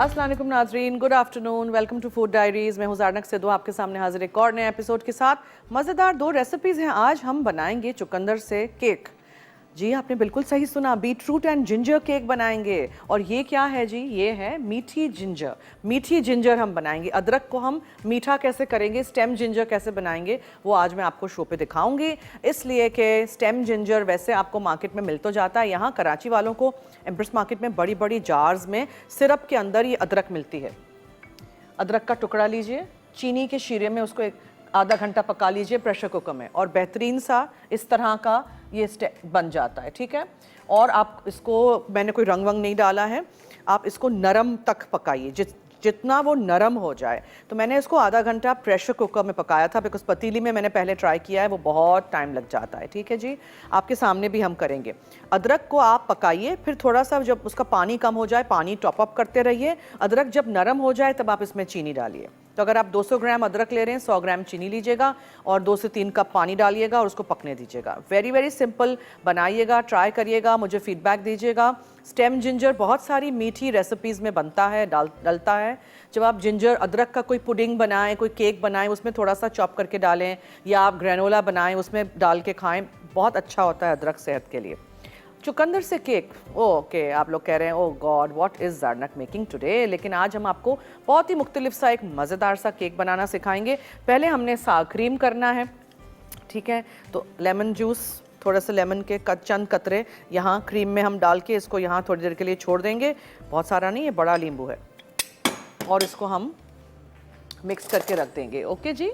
अस्सलाम वालेकुम नाजरीन, good afternoon, welcome to food diaries. मैं हूं ज़ारनक सिद्धू आपके सामने हाजिर एक और नए एपिसोड के साथ। मज़ेदार दो रेसिपीज़ हैं। आज हम बनाएंगे चुकंदर से केक। जी आपने बिल्कुल सही सुना, बीटरूट एंड जिंजर केक बनाएंगे। और ये क्या है जी? ये है मीठी जिंजर। मीठी जिंजर हम बनाएंगे। अदरक को हम मीठा कैसे करेंगे, स्टेम जिंजर कैसे बनाएंगे, वो आज मैं आपको शो पे दिखाऊंगी। इसलिए कि स्टेम जिंजर वैसे आपको मार्केट में मिल तो जाता है, यहाँ कराची वालों को एम्प्रेस मार्केट में बड़ी बड़ी जार्स में सिरप के अंदर ये अदरक मिलती है। अदरक का टुकड़ा लीजिए, चीनी के शीरे में उसको एक आधा घंटा पका लीजिए प्रेशर कुकर में, और बेहतरीन सा इस तरह का ये बन जाता है। ठीक है, और आप इसको, मैंने कोई रंग वंग नहीं डाला है, आप इसको नरम तक पकाइए, जितना वो नरम हो जाए। तो मैंने इसको आधा घंटा प्रेशर कुकर में पकाया था, बिकॉज पतीली में मैंने पहले ट्राई किया है, वो बहुत टाइम लग जाता है। ठीक है जी, आपके सामने भी हम करेंगे। अदरक को आप पकाइए, फिर थोड़ा सा जब उसका पानी कम हो जाए, पानी टॉप अप करते रहिए। अदरक जब नरम हो जाए तब आप इसमें चीनी डालिए। तो अगर आप 200 ग्राम अदरक ले रहे हैं, 100 ग्राम चीनी लीजिएगा और 2 से 3 कप पानी डालिएगा और उसको पकने दीजिएगा। वेरी वेरी सिंपल, बनाइएगा, ट्राई करिएगा, मुझे फीडबैक दीजिएगा। स्टेम जिंजर बहुत सारी मीठी रेसिपीज़ में बनता है, डलता है। जब आप जिंजर अदरक का कोई पुडिंग बनाएं, कोई केक बनाएं, उसमें थोड़ा सा चॉप करके डालें, या आप ग्रेनोला बनाएं, उसमें डाल के खाएं, बहुत अच्छा होता है अदरक सेहत के लिए। चुकंदर से केक, ओके, आप लोग कह रहे हैं oh god what is Zarnak making today. लेकिन आज हम आपको बहुत ही मुख्तलिफ सा एक मज़ेदार सा केक बनाना सिखाएंगे। पहले हमने साग क्रीम करना है। ठीक है, तो लेमन जूस, थोड़ा सा लेमन के चंद कतरे यहाँ क्रीम में हम डाल के इसको यहाँ थोड़ी देर के लिए छोड़ देंगे। बहुत सारा नहीं, ये बड़ा नींबू है, और इसको हम मिक्स करके रख देंगे। ओके जी,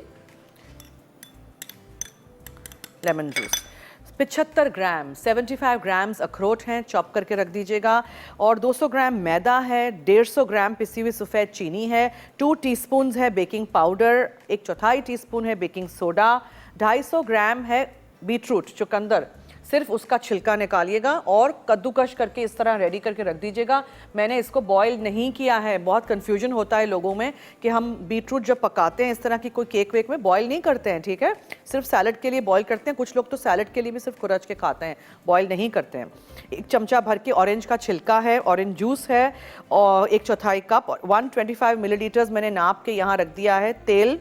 लेमन जूस 75 ग्राम, 75 ग्राम्स अखरोट हैं, चॉप करके रख दीजिएगा। और 200 ग्राम मैदा है, 150 ग्राम पिसी हुई सफ़ेद चीनी है, 2 टीस्पून है बेकिंग पाउडर, 1/4 टीस्पून है बेकिंग सोडा, 250 ग्राम है बीटरूट चुकंदर, सिर्फ उसका छिलका निकालिएगा और कद्दूकश करके इस तरह रेडी करके रख दीजिएगा। मैंने इसको बॉईल नहीं किया है, बहुत कन्फ्यूजन होता है लोगों में कि हम बीटरूट जब पकाते हैं इस तरह की कोई केक वेक में बॉईल नहीं करते हैं। ठीक है, सिर्फ सैलड के लिए बॉईल करते हैं, कुछ लोग तो सैलड के लिए भी सिर्फ कुरच के खाते हैं, बॉईल नहीं करते हैं। 1 चमचा भर के ऑरेंज का छिलका है, ऑरेंज जूस है, और 1/4 कप, 125 मिलीलीटर्स मैंने नाप के यहाँ रख दिया है तेल।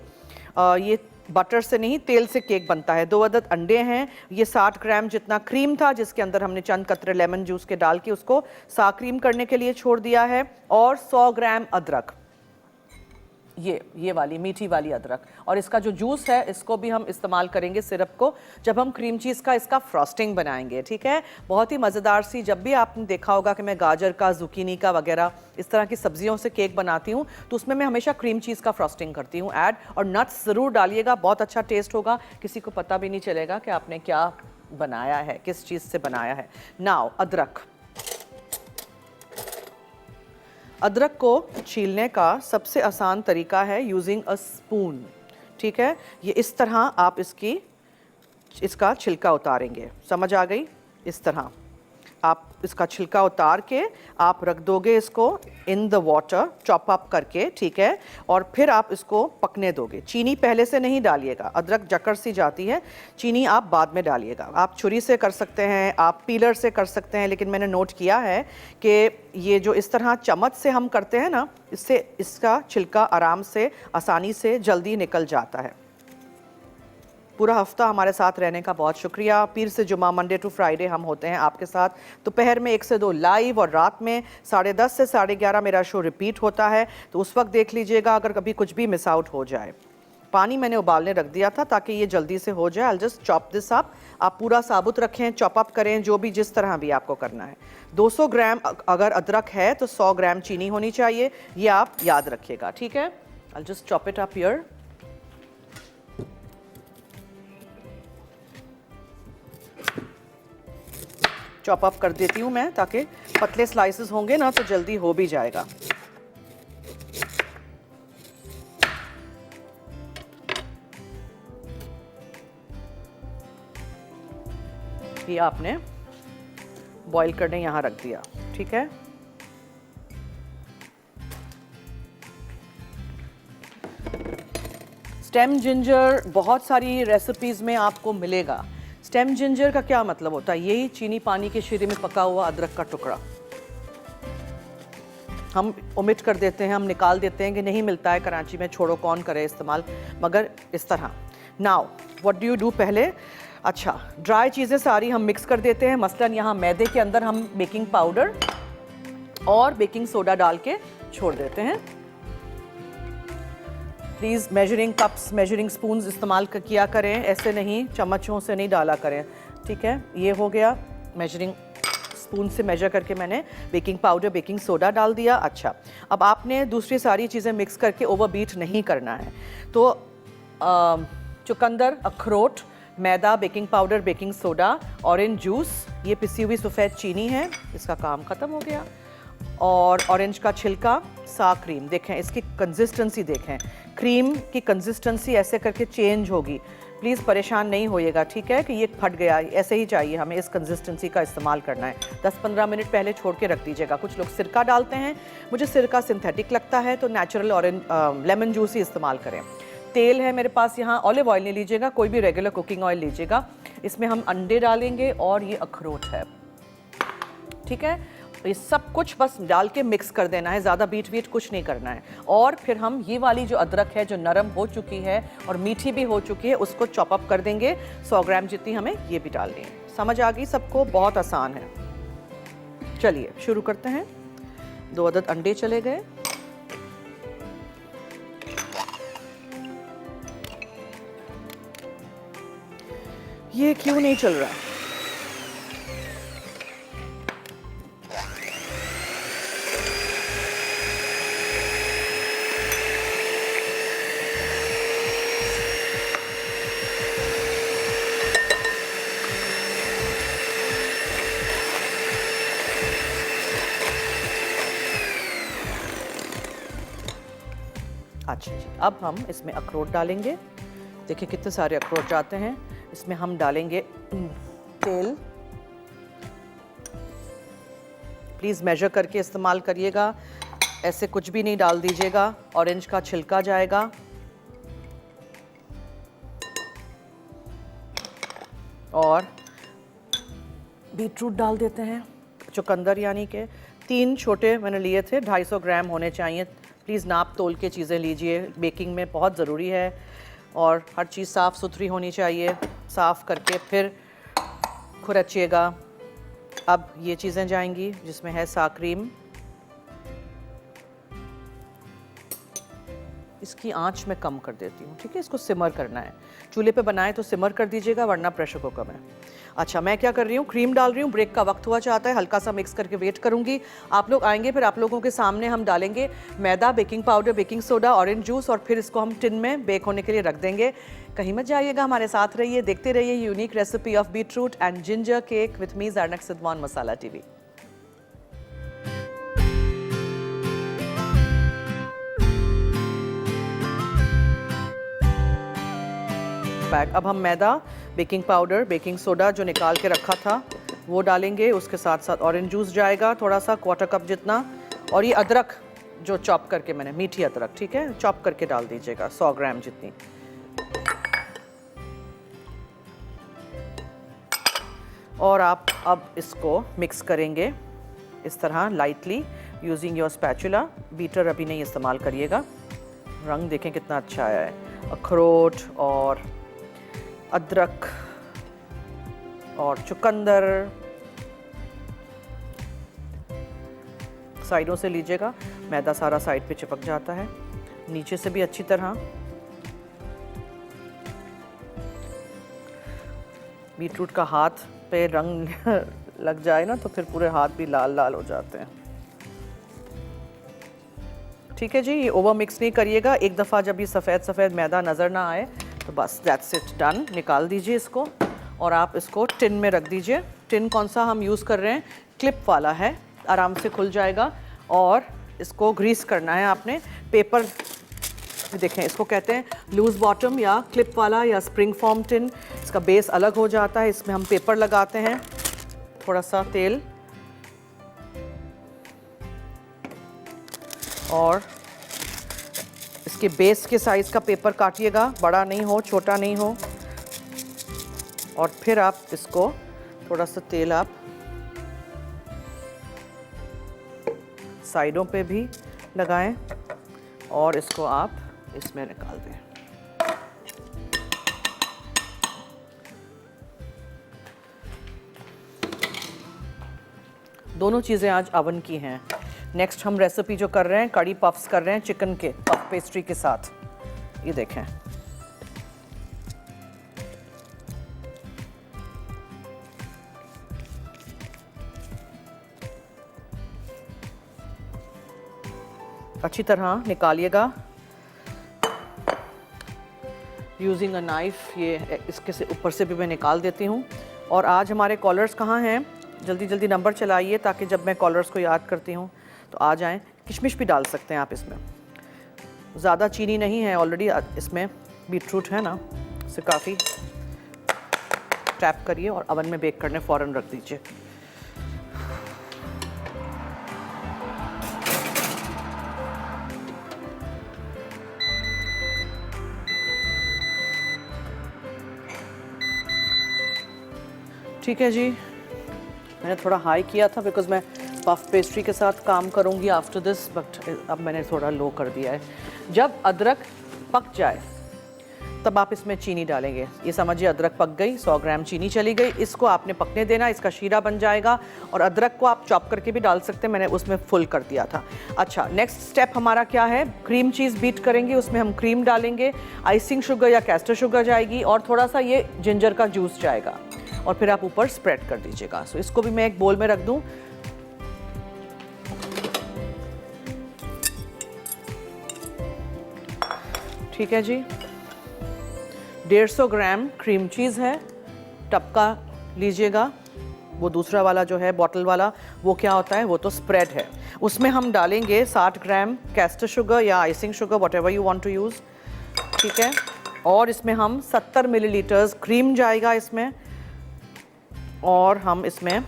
ये बटर से नहीं, तेल से केक बनता है। 2 अदद अंडे हैं, ये 60 ग्राम जितना क्रीम था जिसके अंदर हमने चंद कतरे लेमन जूस के डाल के उसको साग क्रीम करने के लिए छोड़ दिया है, और 100 ग्राम अदरक, ये वाली मीठी वाली अदरक। और इसका जो जूस है इसको भी हम इस्तेमाल करेंगे सिरप को, जब हम क्रीम चीज़ का इसका फ्रॉस्टिंग बनाएंगे। ठीक है, बहुत ही मज़ेदार सी, जब भी आपने देखा होगा कि मैं गाजर का, जुकीनी का वगैरह इस तरह की सब्जियों से केक बनाती हूँ, तो उसमें मैं हमेशा क्रीम चीज़ का फ्रॉस्टिंग करती हूँ ऐड, और नट्स ज़रूर डालिएगा, बहुत अच्छा टेस्ट होगा, किसी को पता भी नहीं चलेगा कि आपने क्या बनाया है, किस चीज़ से बनाया है। नाउ अदरक को छीलने का सबसे आसान तरीका है यूजिंग अ स्पून। ठीक है, ये इस तरह आप इसका छिलका उतारेंगे, समझ आ गई? इस तरह आप इसका छिलका उतार के आप रख दोगे इसको in the water, chop up करके। ठीक है, और फिर आप इसको पकने दोगे। चीनी पहले से नहीं डालिएगा, अदरक जकड़ सी जाती है, चीनी आप बाद में डालिएगा। आप छुरी से कर सकते हैं, आप पीलर से कर सकते हैं, लेकिन मैंने नोट किया है कि ये जो इस तरह चम्मच से हम करते हैं ना, इससे इसका छिलका आराम से, आसानी से जल्दी निकल जाता है। पूरा हफ्ता हमारे साथ रहने का बहुत शुक्रिया। पीर से जुमा, मंडे टू फ्राइडे हम होते हैं आपके साथ। दोपहर में 1 से 2 लाइव, और रात में 10:30 से 11:30 मेरा शो रिपीट होता है, तो उस वक्त देख लीजिएगा अगर कभी कुछ भी मिस आउट हो जाए। पानी मैंने उबालने रख दिया था ताकि ये जल्दी से हो जाए। I just chop this up. आप पूरा साबुत रखें, चॉप अप करें, जो भी जिस तरह भी आपको करना है। 200 ग्राम अगर अदरक है तो 100 ग्राम चीनी होनी चाहिए, ये आप याद रखिएगा। ठीक है, I just chop it up here. Chop up कर देती हूँ मैं, ताकि पतले स्लाइसेस होंगे ना तो जल्दी हो भी जाएगा। ये आपने बॉईल करने यहाँ रख दिया। ठीक है, स्टेम जिंजर बहुत सारी रेसिपीज़ में आपको मिलेगा। स्टेम जिंजर का क्या मतलब होता है? यही चीनी पानी के शीरे में पका हुआ अदरक का टुकड़ा। हम ओमिट कर देते हैं, हम निकाल देते हैं कि नहीं मिलता है कराची में, छोड़ो कौन करे इस्तेमाल, मगर इस तरह। Now what do you do पहले, अच्छा ड्राई चीज़ें सारी हम मिक्स कर देते हैं। मसलन यहाँ मैदे के अंदर हम बेकिंग पाउडर और बेकिंग सोडा डाल के छोड़ देते हैं। Please measuring cups, measuring spoons इस्तेमाल किया करें, ऐसे नहीं चम्मचों से नहीं डाला करें, ठीक है। ये हो गया, मेजरिंग स्पून से मेजर करके मैंने बेकिंग पाउडर, बेकिंग सोडा डाल दिया। अच्छा, अब आपने दूसरी सारी चीज़ें मिक्स करके ओवरबीट नहीं करना है। तो चुकंदर, अखरोट, मैदा, baking powder, baking soda, orange juice, ये पिसी हुई सफ़ेद चीनी है, इसका काम ख़त्म हो गया, और ऑरेंज का छिलका, सा क्रीम। देखें इसकी कंसिस्टेंसी, देखें क्रीम की कंसिस्टेंसी ऐसे करके चेंज होगी। प्लीज़ परेशान नहीं होइएगा, ठीक है, कि ये फट गया, ऐसे ही चाहिए हमें, इस कंसिस्टेंसी का इस्तेमाल करना है। 10-15 मिनट पहले छोड़ के रख दीजिएगा। कुछ लोग सिरका डालते हैं, मुझे सिरका सिंथेटिक लगता है, तो नेचुरल ऑरेंज लेमन जूस ही इस्तेमाल करें। तेल है मेरे पास यहाँ, ऑलिव ऑयल नहीं लीजिएगा, कोई भी रेगुलर कुकिंग ऑयल लीजिएगा। इसमें हम अंडे डालेंगे और ये अखरोट है, ठीक है। ये सब कुछ बस डाल के मिक्स कर देना है, ज़्यादा बीट वीट कुछ नहीं करना है। और फिर हम ये वाली जो अदरक है जो नरम हो चुकी है और मीठी भी हो चुकी है, उसको चॉप अप कर देंगे। 100 ग्राम जितनी हमें ये भी डालनी है। समझ आ गई सबको? बहुत आसान है। चलिए शुरू करते हैं। 2 अदद अंडे चले गए, ये क्यों नहीं चल रहा? अच्छा जी, अब हम इसमें अखरोट डालेंगे। देखिए कितने सारे अखरोट जाते हैं। इसमें हम डालेंगे तेल। प्लीज़ मेजर करके इस्तेमाल करिएगा, ऐसे कुछ भी नहीं डाल दीजिएगा। ऑरेंज का छिलका जाएगा, और बीटरूट डाल देते हैं। चुकंदर यानी कि 3 छोटे मैंने लिए थे, 250 ग्राम होने चाहिए। प्लीज़ नाप तोल के चीज़ें लीजिए, बेकिंग में बहुत ज़रूरी है। और हर चीज़ साफ़ सुथरी होनी चाहिए, साफ़ करके फिर खुरचिएगा। अब ये चीज़ें जाएंगी जिसमें है सा क्रीम। इसकी आंच मैं कम कर देती हूँ, ठीक है। इसको सिमर करना है, चूल्हे पे बनाए तो सिमर कर दीजिएगा, वरना प्रेशर कुकर में। अच्छा, मैं क्या कर रही हूँ, क्रीम डाल रही हूँ। ब्रेक का वक्त हुआ चाहता है, हल्का सा मिक्स करके वेट करूँगी। आप लोग आएंगे, फिर आप लोगों के सामने हम डालेंगे मैदा, baking powder, baking soda, orange juice, और फिर इसको हम टिन में बेक होने के लिए रख देंगे। कहीं मत जाइएगा, हमारे साथ रहिए, देखते रहिए unique recipe of beetroot and ginger cake with me Zarnak Sidhwa, Masala TV. अब हम मैदा, बेकिंग पाउडर, बेकिंग सोडा जो निकाल के रखा था वो डालेंगे। उसके साथ साथ ऑरेंज जूस जाएगा थोड़ा सा, 1/4 कप जितना। और ये अदरक जो चॉप करके मैंने, मीठी अदरक, ठीक है, चॉप करके डाल दीजिएगा, 100 ग्राम जितनी। और आप अब इसको मिक्स करेंगे इस तरह lightly using your spatula. Beater अभी नहीं इस्तेमाल करिएगा। रंग देखें कितना अच्छा आया है। अखरोट और अदरक और चुकंदर साइडों से लीजिएगा, मैदा सारा साइड पे चिपक जाता है, नीचे से भी अच्छी तरह। बीटरूट का हाथ पे रंग लग जाए ना तो फिर पूरे हाथ भी लाल लाल हो जाते हैं। ठीक है जी, ये ओवर मिक्स नहीं करिएगा। एक दफ़ा जब ये सफ़ेद सफ़ेद मैदा नज़र ना आए तो बस दैट्स इट, डन। निकाल दीजिए इसको और आप इसको टिन में रख दीजिए। टिन कौन सा हम यूज़ कर रहे हैं, क्लिप वाला है, आराम से खुल जाएगा। और इसको ग्रीस करना है आपने। पेपर देखें, इसको कहते हैं लूज़ बॉटम या क्लिप वाला या स्प्रिंग फॉर्म टिन। इसका बेस अलग हो जाता है। इसमें हम पेपर लगाते हैं, थोड़ा सा तेल, और इसके बेस के साइज़ का पेपर काटिएगा, बड़ा नहीं हो, छोटा नहीं हो। और फिर आप इसको थोड़ा सा तेल आप साइडों पे भी लगाएं और इसको आप इसमें निकाल दें। दोनों चीज़ें आज अवन की हैं। नेक्स्ट हम रेसिपी जो कर रहे हैं, कड़ी पफ्स कर रहे हैं चिकन के पफ पेस्ट्री के साथ। ये देखें, अच्छी तरह निकालिएगा यूजिंग अ नाइफ। ये इसके से ऊपर से भी मैं निकाल देती हूँ। और आज हमारे कॉलर्स कहाँ हैं? जल्दी जल्दी नंबर चलाइए ताकि जब मैं कॉलर्स को याद करती हूँ तो आ जाएं। किशमिश भी डाल सकते हैं आप इसमें, ज़्यादा चीनी नहीं है, ऑलरेडी इसमें बीटरूट है ना, इसे काफ़ी टैप करिए और अवन में बेक करने फ़ौरन रख दीजिए। ठीक है जी, मैंने थोड़ा हाई किया था बिकॉज़ मैं पफ पेस्ट्री के साथ काम करूंगी आफ्टर दिस, बट अब मैंने थोड़ा लो कर दिया है। जब अदरक पक जाए तब आप इसमें चीनी डालेंगे। ये समझिए अदरक पक गई, 100 ग्राम चीनी चली गई। इसको आपने पकने देना, इसका शीरा बन जाएगा। और अदरक को आप चॉप करके भी डाल सकते हैं, मैंने उसमें फुल कर दिया था। अच्छा, नेक्स्ट स्टेप हमारा क्या है? क्रीम चीज़ बीट करेंगे, उसमें हम क्रीम डालेंगे, आइसिंग शुगर या कैस्टर शुगर जाएगी और थोड़ा सा ये जिंजर का जूस जाएगा और फिर आप ऊपर स्प्रेड कर दीजिएगा। सो इसको भी मैं एक बोल में रख दूं। ठीक है जी, 150 ग्राम क्रीम चीज़ है, टब का लीजिएगा। वो दूसरा वाला जो है बॉटल वाला, वो क्या होता है? वो तो स्प्रेड है। उसमें हम डालेंगे 60 ग्राम कैस्टर शुगर या icing sugar, whatever you want to use. ठीक है, और इसमें हम 70 मिलीलीटर्स क्रीम जाएगा इसमें और हम इसमें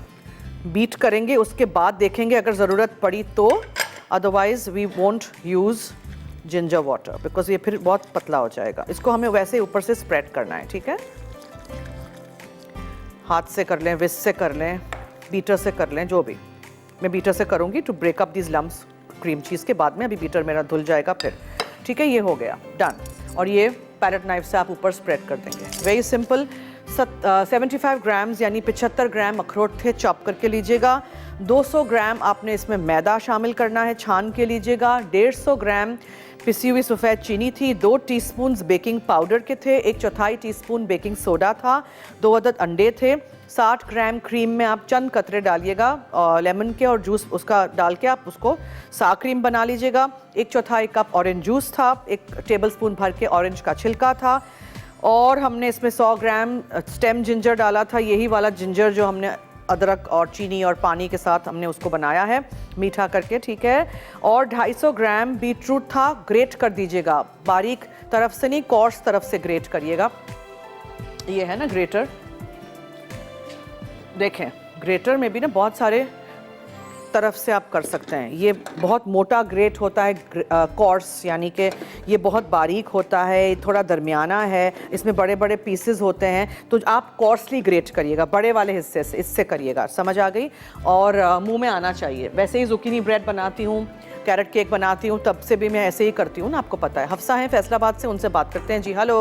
बीट करेंगे। उसके बाद देखेंगे अगर ज़रूरत पड़ी तो, otherwise we won't use ginger water because ये फिर बहुत पतला हो जाएगा। इसको हमें वैसे ही ऊपर से स्प्रेड करना है। ठीक है, हाथ से कर लें, विस्क से कर लें, बीटर से कर लें, जो भी। मैं बीटर से करूँगी to break up these lumps cream cheese के बाद में। अभी बीटर मेरा धुल जाएगा फिर। ठीक है, ये हो गया डन। और ये पैरेट नाइफ से आप ऊपर स्प्रेड कर देंगे। Very simple. 75 ग्राम्स यानी 75 ग्राम अखरोट थे, चॉप करके लीजिएगा। 200 ग्राम आपने इसमें मैदा शामिल करना है, छान के लीजिएगा। 150 ग्राम पिसी हुई सफ़ेद चीनी थी। 2 टीस्पून बेकिंग पाउडर के थे। 1/4 टीस्पून बेकिंग सोडा था। 2 अदद अंडे थे। 60 ग्राम क्रीम में आप चंद कतरे डालिएगा लेमन के और जूस उसका डाल के आप उसको सा क्रीम बना लीजिएगा। 1/4 कप ऑरेंज जूस था। 1 टेबलस्पून भर के ऑरेंज का छिलका था। और हमने इसमें 100 ग्राम स्टेम जिंजर डाला था, यही वाला जिंजर जो हमने अदरक और चीनी और पानी के साथ हमने उसको बनाया है मीठा करके। ठीक है, और 250 ग्राम बीटरूट था, ग्रेट कर दीजिएगा, बारीक तरफ से नहीं, कोर्स तरफ से ग्रेट करिएगा। ये है ना ग्रेटर, देखें ग्रेटर में भी ना बहुत सारे तरफ से आप कर सकते हैं। ये बहुत मोटा ग्रेट होता है, कोर्स यानी कि ये बहुत बारीक होता है, थोड़ा दरमियाना है, इसमें बड़े बड़े पीसेस होते हैं, तो आप कोर्सली ग्रेट करिएगा, बड़े वाले हिस्से से इससे करिएगा। समझ आ गई? और मुंह में आना चाहिए। वैसे ही जुकीनी ब्रेड बनाती हूँ, कैरेट केक बनाती हूँ, तब से भी मैं ऐसे ही करती हूँ ना, आपको पता है। हफ्सा है फैसलाबाद से, उनसे बात करते हैं। जी हेलो,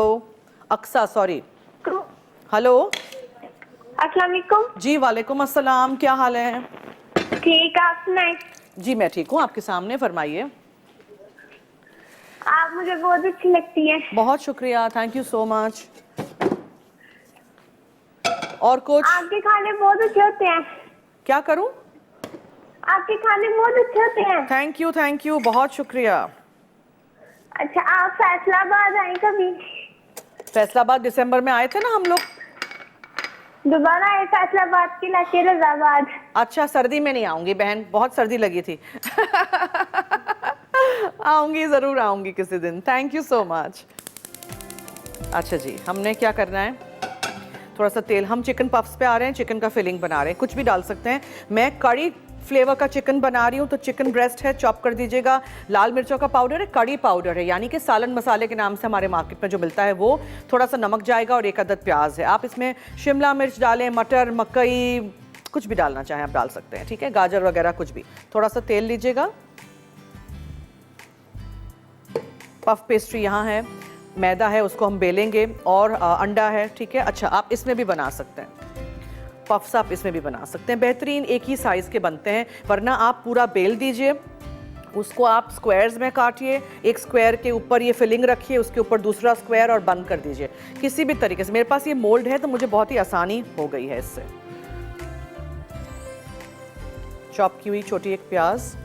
अक्सा, सॉरी, हेलो, अस्सलाम वालेकुम। जी वालेकुम अस्सलाम, क्या हाल है? ठीक, आप सुनाएं? जी मैं ठीक हूँ, आपके सामने, फरमाइए। आप मुझे बहुत अच्छी लगती हैं। बहुत शुक्रिया, थैंक यू सो मच। और कुछ? आपके खाने बहुत अच्छे होते हैं। क्या करूं? आपके खाने बहुत अच्छे होते हैं। थैंक यू, बहुत शुक्रिया। अच्छा, आप फैसलाबाद आए कभी? फैसलाबाद दिसंबर में आए थे ना हम लोग। दोबारा आए फैसलाबाद के इलाके रजाबाद। अच्छा, सर्दी में नहीं आऊंगी बहन, बहुत सर्दी लगी थी। आऊंगी, जरूर आऊंगी किसी दिन। Thank you so much. अच्छा जी, हमने क्या करना है? थोड़ा सा तेल, हम चिकन पफ्स पे आ रहे हैं, चिकन का फिलिंग बना रहे हैं, कुछ भी डाल सकते हैं। मैं कड़ी फ्लेवर का चिकन बना रही हूँ, तो चिकन ब्रेस्ट है, चॉप कर दीजिएगा। लाल मिर्चों का पाउडर है, कड़ी पाउडर है, यानी कि सालन मसाले के नाम से हमारे मार्केट में जो मिलता है वो। थोड़ा सा नमक जाएगा और 1 अदद प्याज है। आप इसमें शिमला मिर्च डालें, मटर, मकई, कुछ भी डालना चाहें आप डाल सकते हैं। ठीक है, गाजर वगैरह कुछ भी। थोड़ा सा तेल लीजिएगा, पफ पेस्ट्री यहाँ है, मैदा है उसको हम बेलेंगे, और अंडा है, ठीक है। अच्छा, आप इसमें भी बना सकते हैं पफ्स, आप इसमें भी बना सकते हैं, बेहतरीन एक ही साइज़ के बनते हैं। वरना आप पूरा बेल दीजिए, उसको आप स्क्वायर्स में काटिए, एक स्क्वायर के ऊपर ये फिलिंग रखिए, उसके ऊपर दूसरा स्क्वायर और बंद कर दीजिए किसी भी तरीके से। मेरे पास ये मोल्ड है तो मुझे बहुत ही आसानी हो गई है इससे। चॉप की हुई छोटी एक प्याज,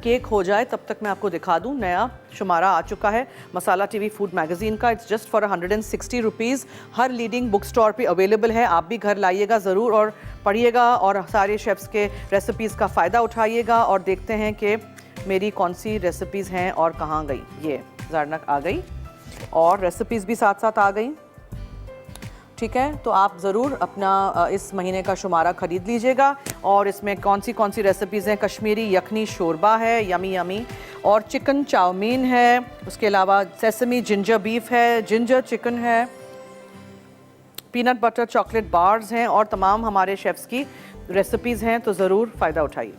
केक हो जाए तब तक मैं आपको दिखा दूं, नया शुमारा आ चुका है मसाला टीवी फूड मैगजीन का। It's just for 160 rupees, her leading book store पे अवेलेबल है। आप भी घर लाइएगा ज़रूर और पढ़िएगा और सारे शेफ्स के रेसिपीज़ का फ़ायदा उठाइएगा। और देखते हैं कि मेरी कौन सी रेसिपीज़ हैं और कहाँ गई। ये ज़ारनक आ गई और रेसिपीज़ भी साथ साथ आ गई, ठीक है। तो आप ज़रूर अपना इस महीने का शुमारा ख़रीद लीजिएगा। और इसमें कौन सी रेसिपीज़ हैं, कश्मीरी यखनी शोरबा है, यमी यमी, और चिकन चाउमीन है, उसके अलावा सेसमी जिंजर बीफ है, जिंजर चिकन है, पीनट बटर चॉकलेट बार्स हैं, और तमाम हमारे शेफ्स की रेसिपीज़ हैं। तो ज़रूर फ़ायदा उठाइए।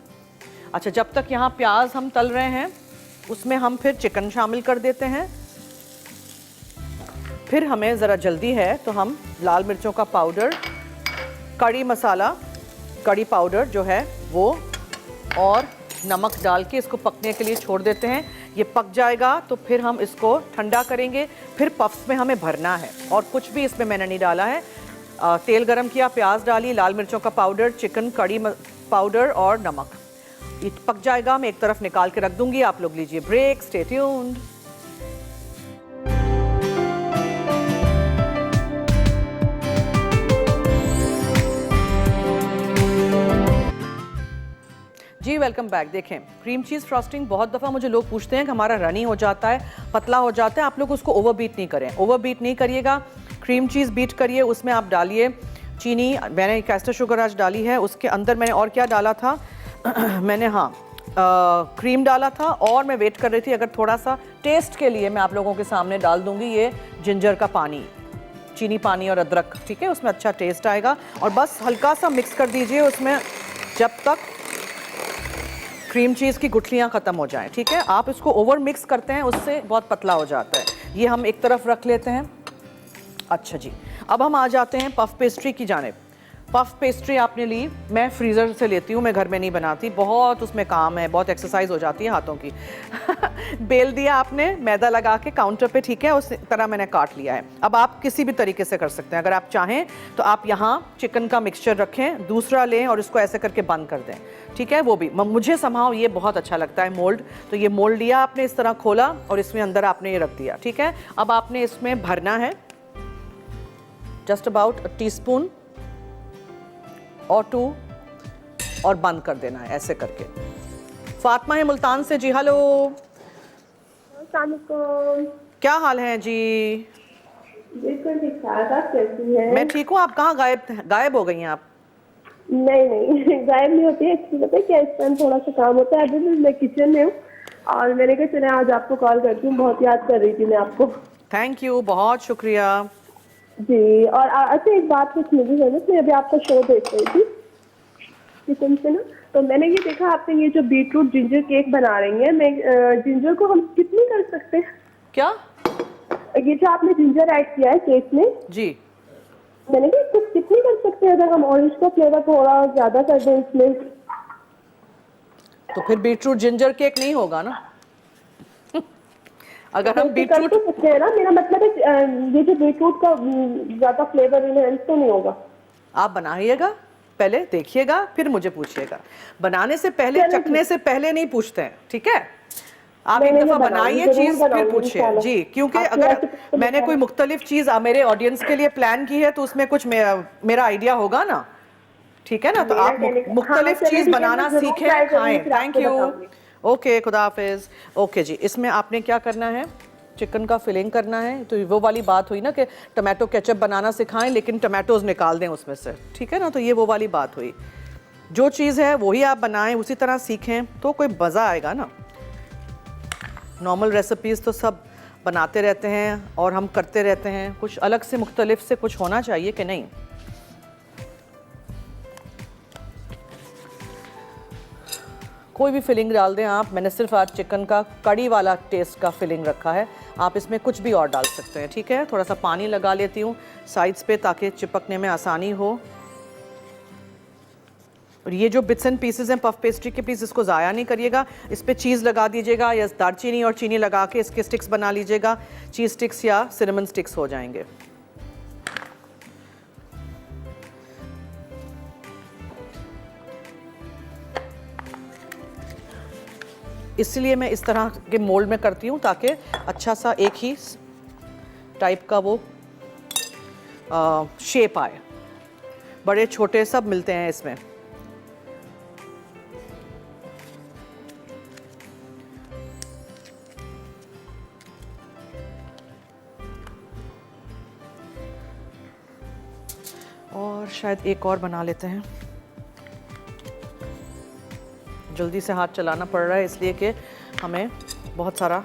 अच्छा, जब तक यहाँ प्याज हम तल रहे हैं उसमें हम फिर चिकन शामिल कर देते हैं। फिर हमें ज़रा जल्दी है तो हम लाल मिर्चों का पाउडर, कड़ी मसाला, कड़ी पाउडर जो है वो, और नमक डाल के इसको पकने के लिए छोड़ देते हैं। ये पक जाएगा तो फिर हम इसको ठंडा करेंगे। फिर पफ्स में हमें भरना है और कुछ भी इसमें मैंने नहीं डाला है। तेल गरम किया, प्याज डाली, लाल मिर्चों का पाउडर, चिकन कड़ी पाउडर और नमक। ये पक जाएगा, मैं एक तरफ निकाल के रख दूंगी। आप लोग लीजिए ब्रेक, स्टे ट्यून्ड। जी वेलकम बैक। देखें, क्रीम चीज़ फ्रॉस्टिंग बहुत दफ़ा मुझे लोग पूछते हैं कि हमारा रनी हो जाता है, पतला हो जाता है। आप लोग उसको ओवर बीट नहीं करें, ओवर बीट नहीं करिएगा। क्रीम चीज़ बीट करिए, उसमें आप डालिए चीनी। मैंने कैस्टर शुगर आज डाली है, उसके अंदर मैंने और क्या डाला था मैंने क्रीम डाला था, और मैं वेट कर रही थी अगर थोड़ा सा टेस्ट के लिए मैं आप लोगों के सामने डाल दूंगी ये जिंजर का पानी, चीनी पानी और अदरक, ठीक है, उसमें अच्छा टेस्ट आएगा। और बस हल्का सा मिक्स कर दीजिए उसमें जब तक क्रीम चीज़ की गुठलियाँ ख़त्म हो जाएं, ठीक है। आप इसको ओवर मिक्स करते हैं उससे बहुत पतला हो जाता है। ये हम एक तरफ रख लेते हैं। अच्छा जी, अब हम आ जाते हैं पफ पेस्ट्री की जानिब। पफ पेस्ट्री आपने ली, मैं फ्रीज़र से लेती हूँ, मैं घर में नहीं बनाती, बहुत उसमें काम है, बहुत एक्सरसाइज हो जाती है हाथों की बेल दिया आपने मैदा लगा के काउंटर पे, ठीक है, उस तरह मैंने काट लिया है। अब आप किसी भी तरीके से कर सकते हैं। अगर आप चाहें तो आप यहाँ चिकन का मिक्सचर रखें, दूसरा लें और इसको ऐसे करके बंद कर दें, ठीक है। वो भी मुझे समहाउ ये बहुत अच्छा लगता है मोल्ड। तो ये मोल्ड लिया आपने, इस तरह खोला और इसमें अंदर आपने ये रख दिया, ठीक है। अब आपने इसमें भरना है जस्ट अबाउट टीस्पून और 2 और बंद कर देना है ऐसे करके। फातिमा है मुल्तान से जी, हेलो, क्या हाल है जी? बिल्कुल ठीक ठाक, आप कैसी हैं? मैं ठीक हूँ। आप कहाँ गायब हो गई हैं आप? नहीं गायब नहीं होती है। एक्चुअली पता है क्या, इस टाइम थोड़ा सा काम होता है। अभी मैं किचन में हूँ और मैंने कहा चले आज आपको कॉल करती हूँ, बहुत याद कर रही थी मैं आपको। थैंक यू, बहुत शुक्रिया जी। और अच्छा एक बात पूछनी थी, मैं अभी आपका शो देख रही थी किचन से ना, तो मैंने ये देखा आपने ये जो बीटरूट जिंजर केक बना रही हैं। मैं जिंजर को हम कितनी कर सकते हैं? क्या ये जो आपने जिंजर ऐड किया है केक में जी, मैंने कहा इसको कितनी कर सकते हैं अगर हम ऑरेंज का फ्लेवर थोड़ा ज्यादा कर दें इसमें? तो फिर बीटरूट जिंजर केक नहीं होगा ना अगर हम बीटरूट कर सकते हैं ना, मेरा मतलब है ये जो बीटरूट का ज्यादा फ्लेवर इनहेंस तो नहीं होगा? आप बनाइएगा, पहले देखिएगा फिर मुझे पूछिएगा। बनाने से पहले, चखने से पहले नहीं पूछते हैं, ठीक है। आप एक दफा बनाइए चीज फिर पूछिए जी, क्योंकि अगर मैंने कोई मुख्तलिफ चीज मेरे ऑडियंस के लिए प्लान की है तो उसमें कुछ मेरा आइडिया होगा ना, ठीक है ना। तो आप मुख्तलिफ चीज बनाना सीखें, खाएं। थैंक यू, ओके, खुदा हाफिज। ओके जी, इसमें आपने क्या करना है, चिकन का फिलिंग करना है। तो वो वाली बात हुई ना कि टमाटो केचप बनाना सिखाएं लेकिन टमाटोज निकाल दें उसमें से, ठीक है ना। तो ये वो वाली बात हुई, जो चीज़ है वही आप बनाएं, उसी तरह सीखें तो कोई मज़ा आएगा ना। नॉर्मल रेसिपीज़ तो सब बनाते रहते हैं और हम करते रहते हैं, कुछ अलग से मुख्तलिफ से कुछ होना चाहिए कि नहीं। कोई भी फिलिंग डाल दें आप। मैंने सिर्फ आज चिकन का कड़ी वाला टेस्ट का फिलिंग रखा है, आप इसमें कुछ भी और डाल सकते हैं। ठीक है, थोड़ा सा पानी लगा लेती हूँ साइड्स पे ताकि चिपकने में आसानी हो। और ये जो बिट्स एंड पीसेस हैं पफ पेस्ट्री के, प्लीज़ इसको ज़ाया नहीं करिएगा। इस पर चीज़ लगा दीजिएगा या दालचीनी और चीनी लगा के इसके स्टिक्स बना लीजिएगा। चीज़ स्टिक्स या सिनेमन स्टिक्स हो जाएंगे। इसलिए मैं इस तरह के मोल्ड में करती हूँ ताकि अच्छा सा एक ही टाइप का वो शेप आए। बड़े छोटे सब मिलते हैं इसमें। और शायद एक और बना लेते हैं। जल्दी से हाथ चलाना पड़ रहा है इसलिए कि हमें बहुत सारा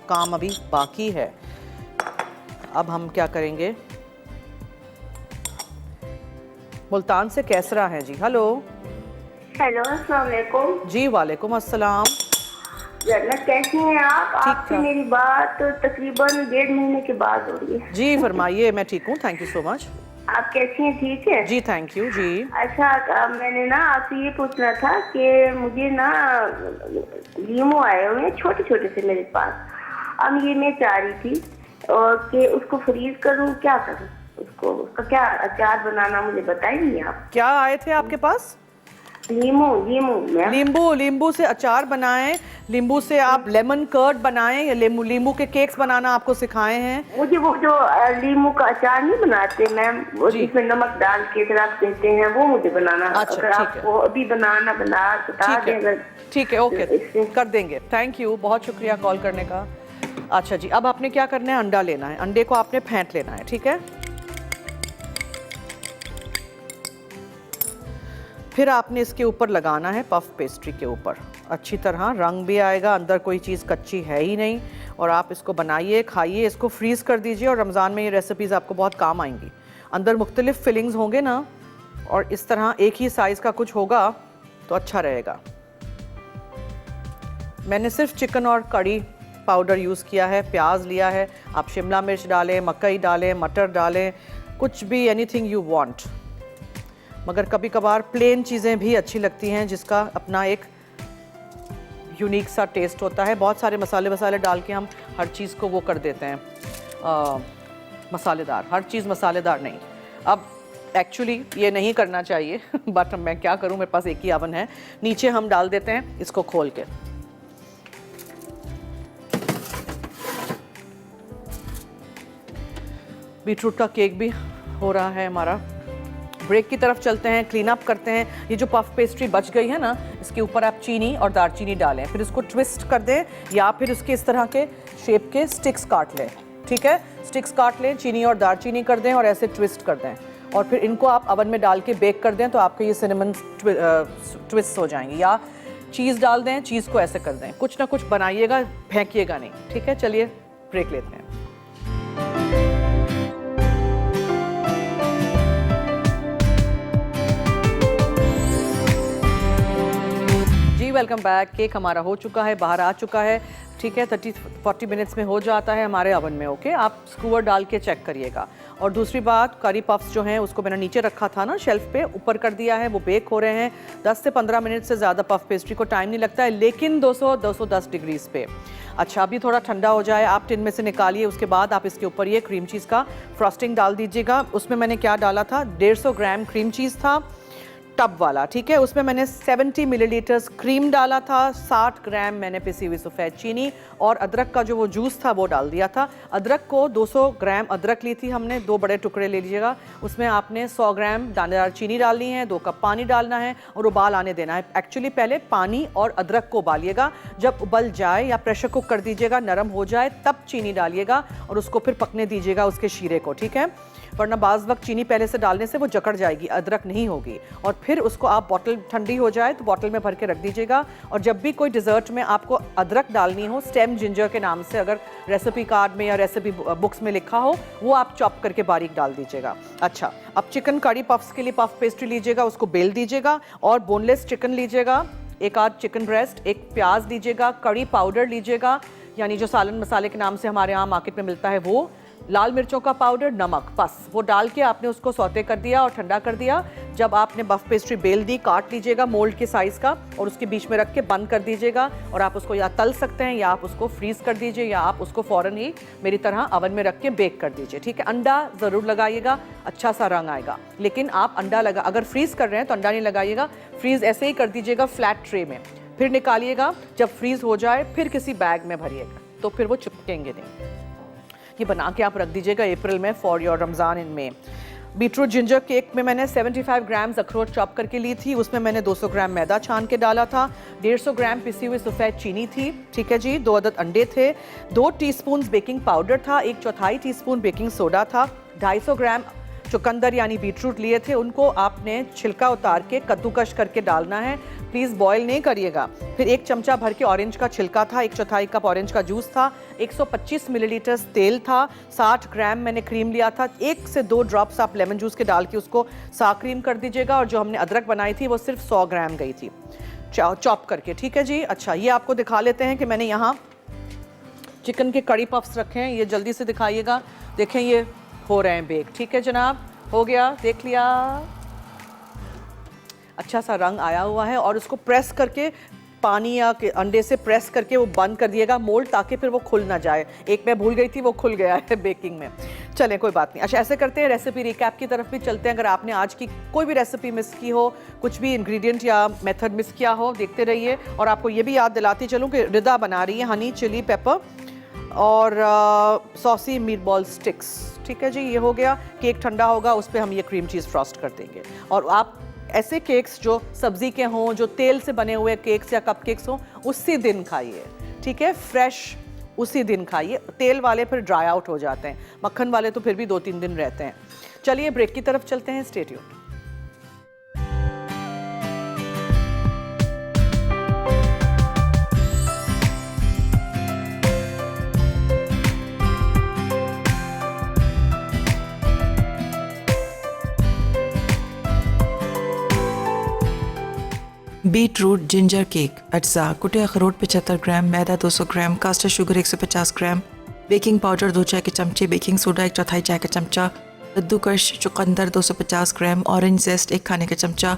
काम अभी बाकी है। अब हम क्या करेंगे, मुल्तान से कैसरा है जी। हेलो। हेलो, अस्सलाम वालेकुम। जी वालेकुम अस्सलाम। जन्नत, कैसी हैं आप? आपसे ठाक। मेरी बात तकरीबन 1.5 महीने के बाद हो रही है। जी फरमाइए। मैं ठीक हूँ, थैंक यू सो मच। आप कैसी हैं? ठीक है जी थैंक यू जी। अच्छा, मैंने ना आपसे ये पूछना था कि मुझे ना लीमू आए हुए हैं छोटे छोटे से मेरे पास। अब ये मैं चाह रही थी और कि उसको फ्रीज करूँ, क्या करूँ उसका क्या अचार बनाना मुझे बताइए आप। क्या आए थे आपके पास? लीमू मैम। लींबू से अचार बनाएं, लींबू से आप लेमन कर्ड बनाएं या लींबू के केक्स बनाना आपको सिखाए हैं। मुझे वो जो लीमू का अचार नहीं बनाते मैम, वो जिसमें नमक डाल के रख देते हैं, वो मुझे बनाना। अच्छा, अगर ठीक आपको अभी बता ठीक दें है, अगर। ठीक है, ओके कर देंगे। थैंक यू, बहुत शुक्रिया कॉल करने का। अच्छा जी, अब आपने क्या करना है, अंडा लेना है। अंडे को आपने फेंट लेना है, ठीक है। फिर आपने इसके ऊपर लगाना है पफ पेस्ट्री के ऊपर अच्छी तरह, रंग भी आएगा, अंदर कोई चीज़ कच्ची है ही नहीं। और आप इसको बनाइए, खाइए, इसको फ्रीज़ कर दीजिए और रमज़ान में ये रेसिपीज़ आपको बहुत काम आएंगी। अंदर मुख्तलिफ फिलिंग्स होंगे ना, और इस तरह एक ही साइज़ का कुछ होगा तो अच्छा रहेगा। मैंने सिर्फ चिकन और कड़ी पाउडर यूज़ किया है, प्याज लिया है, आप शिमला मिर्च डालें, मकई डालें, मटर डालें, कुछ भी, एनीथिंग यू वांट। मगर कभी कभार प्लेन चीज़ें भी अच्छी लगती हैं जिसका अपना एक यूनिक सा टेस्ट होता है। बहुत सारे मसाले डाल के हम हर चीज़ को वो कर देते हैं मसालेदार, हर चीज़ मसालेदार नहीं। अब एक्चुअली ये नहीं करना चाहिए बट मैं क्या करूं, मेरे पास एक ही ओवन है। नीचे हम डाल देते हैं इसको खोल के। बीटरूट का केक भी हो रहा है हमारा। ब्रेक की तरफ चलते हैं, क्लीन अप करते हैं। ये जो पफ पेस्ट्री बच गई है ना, इसके ऊपर आप चीनी और दालचीनी डालें, फिर इसको ट्विस्ट कर दें या फिर इसके इस तरह के शेप के स्टिक्स काट लें। ठीक है, स्टिक्स काट लें, चीनी और दालचीनी कर दें और ऐसे ट्विस्ट कर दें और फिर इनको आप ओवन में डाल के बेक कर दें तो आपके ये सिनेमन ट्विस्ट हो जाएंगी। या चीज़ डाल दें, चीज़ को ऐसे कर दें, कुछ ना कुछ बनाइएगा, फेंकिएगा नहीं। ठीक है, चलिए ब्रेक लेते हैं। Welcome back. केक हमारा हो चुका है, बाहर आ चुका है। ठीक है, 30-40 मिनट्स में हो जाता है हमारे ओवन में। ओके, आप स्क्रूअर डाल के चेक करिएगा। और दूसरी बात, करी पफ्स जो हैं उसको मैंने नीचे रखा था ना शेल्फ पे, ऊपर कर दिया है, वो बेक हो रहे हैं। 10 से 15 मिनट से ज़्यादा पफ पेस्ट्री को टाइम नहीं लगता है, लेकिन 200-210 डिग्रीज पे। अच्छा, अभी थोड़ा ठंडा हो जाए, आप टिन में से निकालिए, उसके बाद आप इसके ऊपर ये क्रीम चीज़ का फ्रॉस्टिंग डाल दीजिएगा। उसमें मैंने क्या डाला था, 150 ग्राम क्रीम चीज़ था, टब वाला। ठीक है, उसमें मैंने 70 मिलीलीटर्स क्रीम डाला था, 60 ग्राम मैंने पिसी हुई सफ़ेद चीनी और अदरक का जो वो जूस था वो डाल दिया था। अदरक को 200 ग्राम अदरक ली थी हमने, 2 बड़े टुकड़े ले लीजिएगा। उसमें आपने 100 ग्राम दानेदार चीनी डालनी है, 2 कप पानी डालना है और उबाल आने देना है। एक्चुअली पहले पानी और अदरक को उबालिएगा, जब उबल जाए या प्रेशर कुक कर दीजिएगा, नरम हो जाए, तब चीनी डालिएगा और उसको फिर पकने दीजिएगा उसके शीरे को। ठीक है, वरना बाज़ वक्त चीनी पहले से डालने से वो जकड़ जाएगी, अदरक नहीं होगी। और फिर उसको आप बॉटल ठंडी हो जाए तो बॉटल में भर के रख दीजिएगा। और जब भी कोई डिज़र्ट में आपको अदरक डालनी हो, स्टेम जिंजर के नाम से अगर रेसिपी कार्ड में या रेसिपी बुक्स में लिखा हो, वो आप चॉप करके बारीक डाल दीजिएगा। अच्छा, अब चिकन कड़ी पफ्स के लिए पफ पेस्ट्री लीजिएगा, उसको बेल दीजिएगा और बोनलेस चिकन लीजिएगा, एक आध चिकन ब्रेस्ट, एक प्याज लीजिएगा, कड़ी पाउडर लीजिएगा यानी जो सालन मसाले के नाम से हमारे यहाँ मार्केट में मिलता है वो, लाल मिर्चों का पाउडर, नमक, बस वो डाल के आपने उसको सौते कर दिया और ठंडा कर दिया। जब आपने बफ पेस्ट्री बेल दी, काट लीजिएगा मोल्ड के साइज़ का और उसके बीच में रख के बंद कर दीजिएगा और आप उसको या तल सकते हैं या आप उसको फ्रीज़ कर दीजिए या आप उसको फ़ौरन ही मेरी तरह अवन में रख के बेक कर दीजिए, ठीक है। अंडा ज़रूर लगाइएगा, अच्छा सा रंग आएगा, लेकिन आप अंडा अगर फ्रीज़ कर रहे हैं तो अंडा नहीं लगाइएगा, फ्रीज़ ऐसे ही कर दीजिएगा फ्लैट ट्रे में, फिर निकालिएगा, जब फ्रीज़ हो जाए फिर किसी बैग में भरिएगा तो फिर वो चिपकेंगे नहीं। ये बना के आप रख दीजिएगा अप्रैल में फॉर योर रमज़ान इन में। बीटरूट जिंजर केक में मैंने 75 ग्राम अखरोट चॉप करके ली थी, उसमें मैंने 200 ग्राम मैदा छान के डाला था, 150 ग्राम पिसी हुई सफ़ेद चीनी थी, ठीक है जी, 2 अदद अंडे थे, 2 टीस्पून बेकिंग पाउडर था, 1/4 टीस्पून बेकिंग सोडा था, 250 ग्राम चुकंदर यानी बीटरूट लिए थे, उनको आपने छिलका उतार के कद्दूकश करके डालना है, प्लीज़ बॉयल नहीं करिएगा। फिर 1 चमचा भर के ऑरेंज का छिलका था, 1/4 कप ऑरेंज का जूस था, 125 मिलीलीटर तेल था, 60 ग्राम मैंने क्रीम लिया था, 1 से 2 ड्रॉप्स आप लेमन जूस के डाल के उसको सा क्रीम कर दीजिएगा और जो हमने अदरक बनाई थी वो सिर्फ 100 ग्राम गई थी चॉप करके, ठीक है जी। अच्छा, ये आपको दिखा लेते हैं कि मैंने यहाँ चिकन के कड़ी पफ्स रखे हैं, ये जल्दी से दिखाइएगा, देखें ये हो रहे हैं बेक, ठीक है जनाब, हो गया, देख लिया, अच्छा सा रंग आया हुआ है और उसको प्रेस करके पानी या अंडे से प्रेस करके वो बंद कर दिएगा मोल्ड, ताकि फिर वो खुल ना जाए। एक मैं भूल गई थी, वो खुल गया है बेकिंग में, चलें कोई बात नहीं। अच्छा, ऐसे करते हैं, रेसिपी रिकैप की तरफ भी चलते हैं। अगर आपने आज की कोई भी रेसिपी मिस की हो, कुछ भी इंग्रेडिएंट या मेथड मिस किया हो, देखते रहिए। और आपको ये भी याद दिलाती चलूँ कि रिदा बना रही है हनी चिली पेपर और सॉसी मीट बॉल स्टिक्स, ठीक है जी। ये हो गया, केक ठंडा होगा, उस पर हम ये क्रीम चीज़ फ्रॉस्ट कर देंगे। और आप ऐसे केक्स जो सब्जी के हों, जो तेल से बने हुए केक्स या कप केक्स हों, उसी दिन खाइए, ठीक है, फ्रेश उसी दिन खाइए। तेल वाले फिर ड्राई आउट हो जाते हैं, मक्खन वाले तो फिर भी 2-3 दिन रहते हैं। चलिए ब्रेक की तरफ चलते हैं, stay tuned. Beetroot ginger cake. अज्जा: कुटे अखरोट 75 ग्राम, मैदा 200 ग्राम, कास्टर शुगर 150 ग्राम, बेकिंग पाउडर 2 चाय के चमचे, बेकिंग सोडा 1/4 चाय का चमचा, कद्दूकश चुकंदर 250 ग्राम, ऑरेंज जेस्ट 1 खाने का चमचा,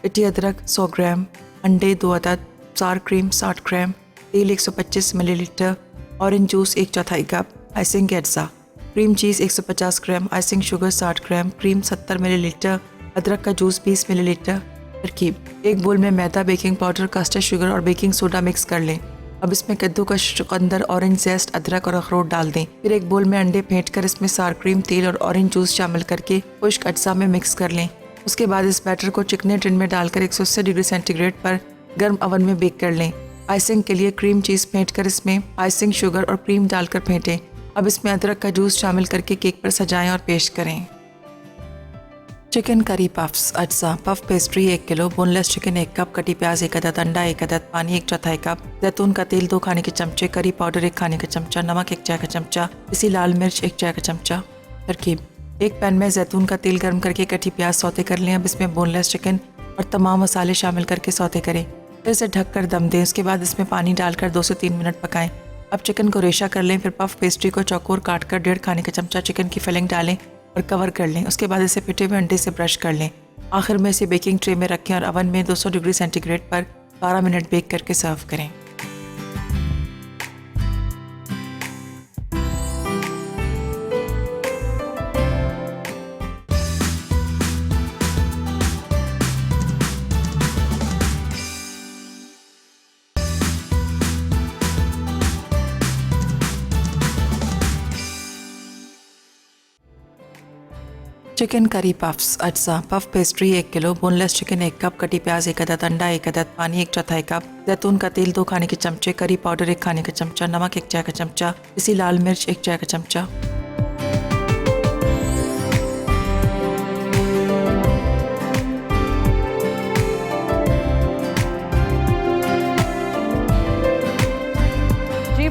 पिटी अदरक 100 ग्राम, अंडे 2 अदद, सार क्रीम 60 ग्राम, तेल 125 millilitre, orange juice 1/4 cup, icing के अज्जा, क्रीम चीज़ 150 ग्राम, आइसिंग शुगर 60 ग्राम, क्रीम 70 मिलीलीटर, अदरक का जूस 20 मिलीलीटर। तरकीब: एक बोल में मैदा, बेकिंग पाउडर, कास्टर शुगर और बेकिंग सोडा मिक्स कर लें। अब इसमें कद्दूकश चुकंदर, ऑरेंज जेस्ट, अदरक और अखरोट डाल दें। फिर एक बोल में अंडे फेंट कर इसमें सार क्रीम, तेल और ऑरेंज जूस शामिल करके खुश्क अज्जा में मिक्स कर लें। उसके बाद इस बैटर को चिकने टिन में डालकर 180 डिग्री सेंटीग्रेड पर गर्म अवन में बेक कर लें। आइसिंग के लिए क्रीम चीज़ फेंट कर इसमें आइसिंग शुगर और क्रीम डालकर फेंटें। अब इसमें अदरक का जूस शामिल करके केक पर सजाएं और पेश करें। Chicken curry puffs. अज्जा: puff pastry 1 kilo, boneless chicken 1 cup, कटी प्याज 1 अदद, अंडा 1 अदद, पानी 1/4 कप, जैतून का तेल 2 खाने के चमचे, करी पाउडर 1 खाने का चमचा, नमक 1 चाय का चमचा, पिसी लाल मिर्च 1 चाय का चमचा। तरकीब: एक पैन में जैतून का तेल गर्म करके कटी प्याज सौते कर लें। अब इसमें बोनलेस चिकन और तमाम मसाले शामिल करके सौते करें, फिर इसे ढककर दम दें। उसके बाद इसमें पानी डालकर 2 से 3 मिनट पकाएं। अब चिकन को रेशा कर लें। फिर पफ पेस्ट्री को चौकोर काट कर 1.5 खाने का चमचा चिकन की फिलिंग डालें और कवर कर लें। उसके बाद इसे पिटे हुए अंडे से ब्रश कर लें। आखिर में इसे बेकिंग ट्रे में रखें और अवन में 200 डिग्री सेंटीग्रेड पर 12 मिनट बेक करके सर्व करें। Chicken curry puffs. अज्जा: puff pastry 1 kilo, boneless chicken 1 cup, कटी प्याज 1 अदद, अंडा 1 अदद, पानी 1/4 कप, जैतून का तेल 2 खाने के चमचे, करी पाउडर 1 खाने का चमचा, नमक 1 चाय का चमचा, पिसी लाल मिर्च 1 चाय का चमचा।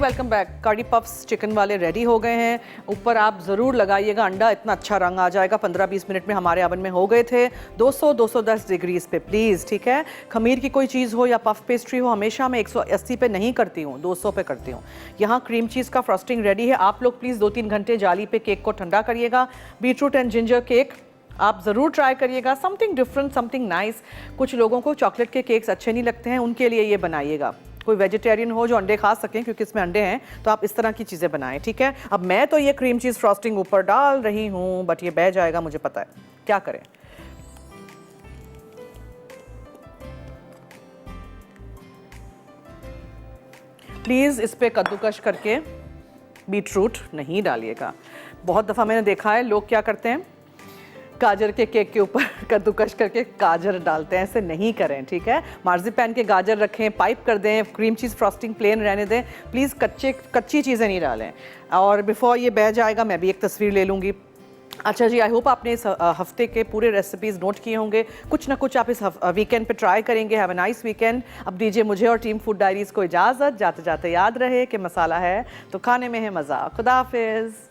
Welcome back. कड़ी पफ्स चिकन वाले रेडी हो गए हैं। ऊपर आप ज़रूर लगाइएगा अंडा, इतना अच्छा रंग आ जाएगा। 15-20 मिनट में हमारे ओवन में हो गए थे 200-210 डिग्रीज पे, प्लीज़, ठीक है। खमीर की कोई चीज़ हो या पफ पेस्ट्री हो, हमेशा मैं 180 पे नहीं करती हूँ, 200 पे करती हूँ। यहाँ क्रीम चीज़ का फ्रॉस्टिंग रेडी है। आप लोग प्लीज़ 2-3 घंटे जाली पे केक को ठंडा करिएगा। बीटरूट एंड जिंजर केक आप ज़रूर ट्राई करिएगा, समथिंग डिफरेंट, समथिंग नाइस। कुछ लोगों को चॉकलेट के केक्स अच्छे नहीं लगते हैं, उनके लिए ये बनाइएगा। कोई वेजिटेरियन हो जो अंडे खा सकें, क्योंकि इसमें अंडे हैं, तो आप इस तरह की चीज़ें बनाएं, ठीक है। अब मैं तो ये क्रीम चीज़ फ्रॉस्टिंग ऊपर डाल रही हूँ, बट ये बह जाएगा, मुझे पता है, क्या करें। प्लीज़ इस पे कद्दूकश करके बीटरूट नहीं डालिएगा। बहुत दफ़ा मैंने देखा है लोग क्या करते हैं, गाजर के केक के ऊपर कद्दूकश करके गाजर डालते हैं, ऐसे नहीं करें, ठीक है। मार्जिपैन के गाजर रखें, पाइप कर दें, क्रीम चीज़ फ्रॉस्टिंग प्लेन रहने दें, प्लीज़ कच्ची चीज़ें नहीं डालें। और बिफोर ये बह जाएगा मैं भी एक तस्वीर ले लूँगी। अच्छा जी, आई होप आपने इस हफ्ते के पूरे रेसिपीज़ नोट किए होंगे। कुछ ना कुछ आप इस वीकेंड पे ट्राई करेंगे। Have a nice weekend. अब दीजिए मुझे और टीम फूड डायरीज़ को इजाज़त। जाते जाते याद रहे कि मसाला है तो खाने में है मज़ा। खुदा हाफिज़।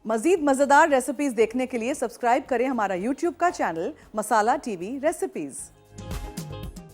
मज़ीद मज़ेदार रेसिपीज़ देखने के लिए सब्सक्राइब करें हमारा YouTube का चैनल मसाला टीवी रेसिपीज़।